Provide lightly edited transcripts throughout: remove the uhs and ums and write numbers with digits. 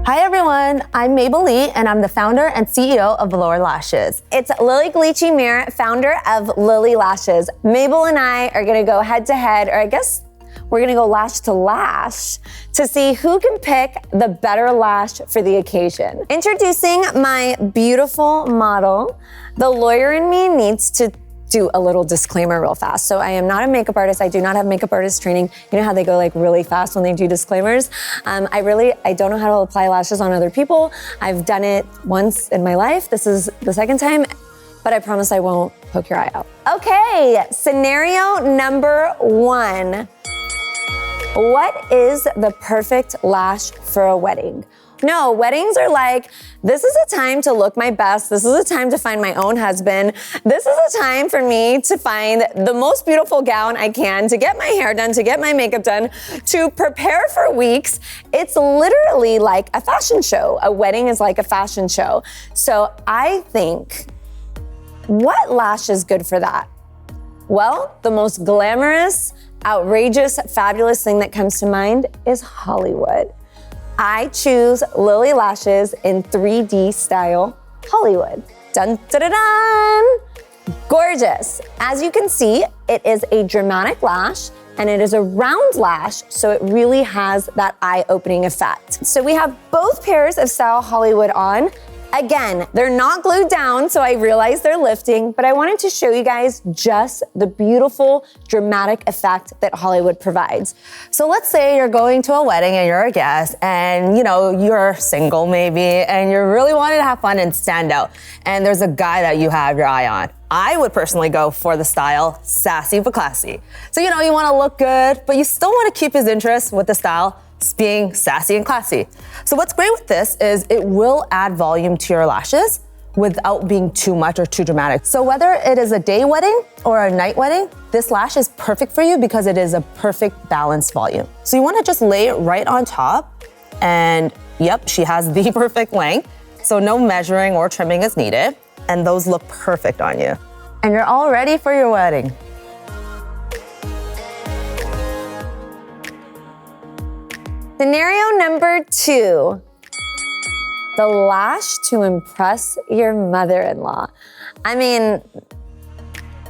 Hi everyone, I'm Mabel Lee and I'm the founder and CEO of Velour Lashes. It's Lilly Ghalichi, founder of Lilly Lashes. Mabel and I are gonna go head to head, or I guess we're gonna go lash to lash to see who can pick the better lash for the occasion. Introducing my beautiful model. The lawyer in me needs to do a little disclaimer real fast. So I am not a makeup artist. I do not have makeup artist training. You know how they go like really fast when they do disclaimers? I don't know how to apply lashes on other people. I've done it once in my life. This is the second time, but I promise I won't poke your eye out. Okay, scenario number 1. What is the perfect lash for a wedding? No, weddings are like, this is a time to look my best. This is a time to find my own husband. This is a time for me to find the most beautiful gown I can, to get my hair done, to get my makeup done, to prepare for weeks. It's literally like a fashion show. A wedding is like a fashion show. So I think, what lash is good for that? Well, the most glamorous, outrageous, fabulous thing that comes to mind is Hollywood. I choose Lilly Lashes in 3D style Hollywood. Dun, dun, dun, dun. Gorgeous. As you can see, it is a dramatic lash and it is a round lash, so it really has that eye-opening effect. So we have both pairs of style Hollywood on. Again, they're not glued down, so I realize they're lifting, but I wanted to show you guys just the beautiful, dramatic effect that Hollywood provides. So let's say you're going to a wedding and you're a guest and you're single maybe and you're really wanting to have fun and stand out. And there's a guy that you have your eye on. I would personally go for the style sassy but classy. So you want to look good, but you still want to keep his interest with the style being sassy and classy. So what's great with this is it will add volume to your lashes without being too much or too dramatic. So whether it is a day wedding or a night wedding, this lash is perfect for you because it is a perfect balanced volume. So you want to just lay it right on top, and yep, she has the perfect length. So no measuring or trimming is needed, and those look perfect on you. And you're all ready for your wedding. Scenario number 2, the lash to impress your mother-in-law. I mean,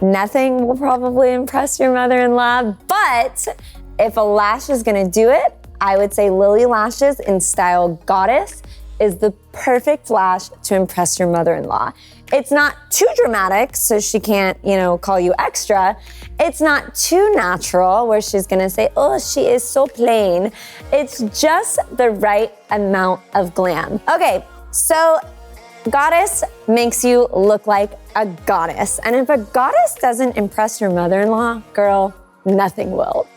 nothing will probably impress your mother-in-law, but if a lash is gonna do it, I would say Lilly Lashes in style Goddess is the perfect lash to impress your mother-in-law. It's not too dramatic, so she can't, call you extra. It's not too natural, where she's gonna say, oh, she is so plain. It's just the right amount of glam. Okay, so Goddess makes you look like a goddess. And if a goddess doesn't impress your mother-in-law, girl, nothing will.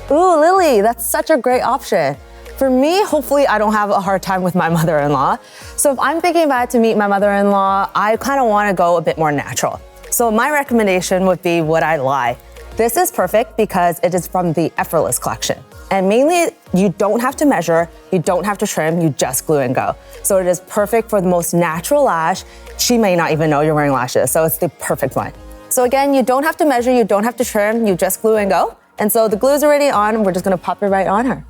Ooh, Lilly, that's such a great option. For me, hopefully I don't have a hard time with my mother-in-law. So if I'm thinking about to meet my mother-in-law, I kind of want to go a bit more natural. So my recommendation would be Would I Lie? This is perfect because it is from the Effortless collection. And mainly, you don't have to measure, you don't have to trim, you just glue and go. So it is perfect for the most natural lash. She may not even know you're wearing lashes, so it's the perfect one. So again, you don't have to measure, you don't have to trim, you just glue and go. And so the glue's already on, we're just gonna pop it right on her.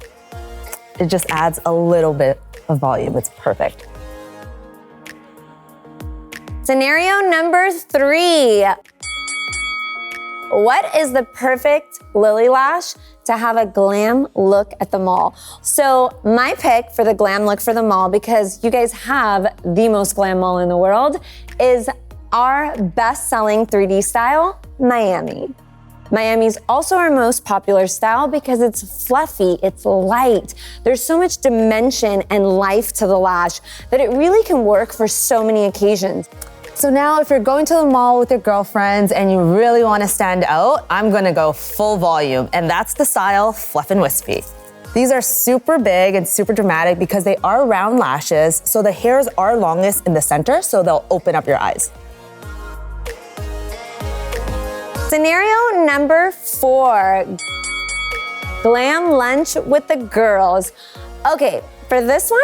It just adds a little bit of volume. It's perfect. Scenario number 3. What is the perfect Lilly lash to have a glam look at the mall? So my pick for the glam look for the mall, because you guys have the most glam mall in the world, is our best-selling 3D style, Miami. Miami's also our most popular style because it's fluffy, it's light. There's so much dimension and life to the lash that it really can work for so many occasions. So now if you're going to the mall with your girlfriends and you really want to stand out, I'm gonna go full volume, and that's the style FLUFFN WHISPIE. These are super big and super dramatic because they are round lashes, so the hairs are longest in the center, so they'll open up your eyes. Scenario number 4, glam lunch with the girls. Okay, for this one,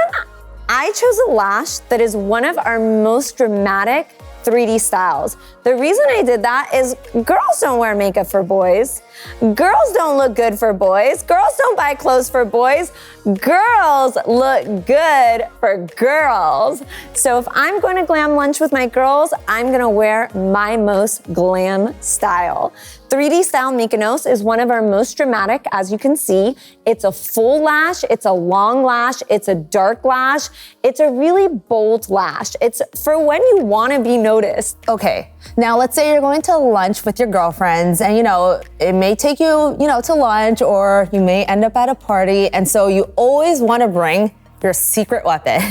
I chose a lash that is one of our most dramatic 3D styles. The reason I did that is girls don't wear makeup for boys. Girls don't look good for boys. Girls don't buy clothes for boys. Girls look good for girls. So if I'm going to glam lunch with my girls, I'm gonna wear my most glam style. 3D Style Mykonos is one of our most dramatic, as you can see. It's a full lash, it's a long lash, it's a dark lash, it's a really bold lash. It's for when you wanna be noticed. Okay, now let's say you're going to lunch with your girlfriends and it may take you, to lunch, or you may end up at a party, and so you always wanna bring your secret weapon.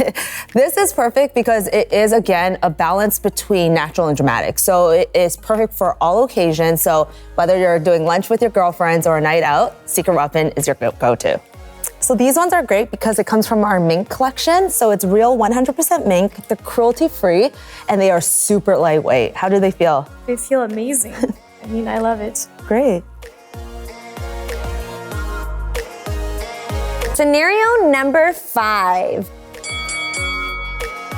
This is perfect because it is, again, a balance between natural and dramatic. So it is perfect for all occasions. So whether you're doing lunch with your girlfriends or a night out, secret weapon is your go-to. So these ones are great because it comes from our mink collection. So it's real 100% mink, they're cruelty-free, and they are super lightweight. How do they feel? They feel amazing. I mean, I love it. Great. Scenario number 5.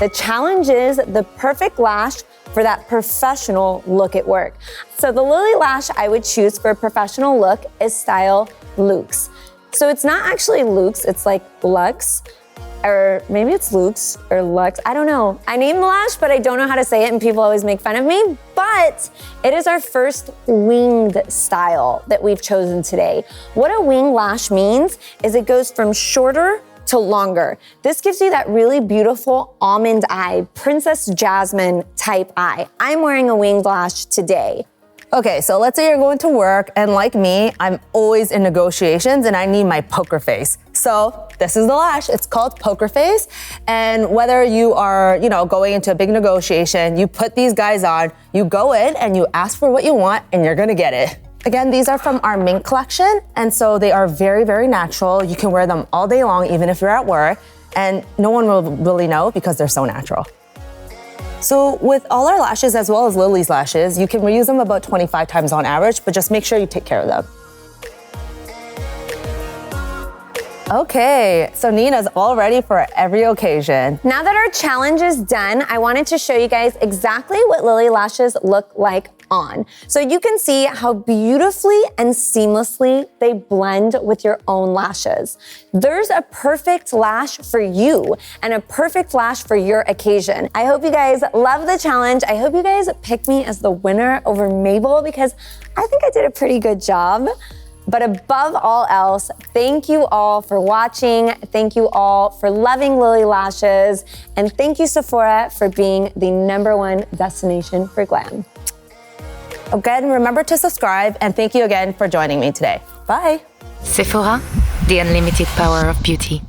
The challenge is the perfect lash for that professional look at work. So the Lilly lash I would choose for a professional look is style Luxe. So it's not actually Luxe, it's like Luxe, or maybe it's Luxe or Luxe, I don't know. I named the lash, but I don't know how to say it and people always make fun of me, but it is our first winged style that we've chosen today. What a wing lash means is it goes from shorter to longer. This gives you that really beautiful almond eye, Princess Jasmine type eye. I'm wearing a winged lash today. Okay, so let's say you're going to work, and like me, I'm always in negotiations and I need my poker face. So this is the lash, it's called Poker Face. And whether you are, going into a big negotiation, you put these guys on, you go in and you ask for what you want and you're gonna get it. Again, these are from our mink collection, and so they are very, very natural. You can wear them all day long, even if you're at work, and no one will really know because they're so natural. So with all our lashes, as well as Lilly's lashes, you can reuse them about 25 times on average, but just make sure you take care of them. Okay, so Nina's all ready for every occasion. Now that our challenge is done, I wanted to show you guys exactly what Lilly lashes look like on. So you can see how beautifully and seamlessly they blend with your own lashes. There's a perfect lash for you and a perfect lash for your occasion. I hope you guys love the challenge. I hope you guys pick me as the winner over Mabel because I think I did a pretty good job. But above all else, thank you all for watching. Thank you all for loving Lilly Lashes. And thank you, Sephora, for being the #1 destination for glam. Again, remember to subscribe, and thank you again for joining me today. Bye. Sephora, the unlimited power of beauty.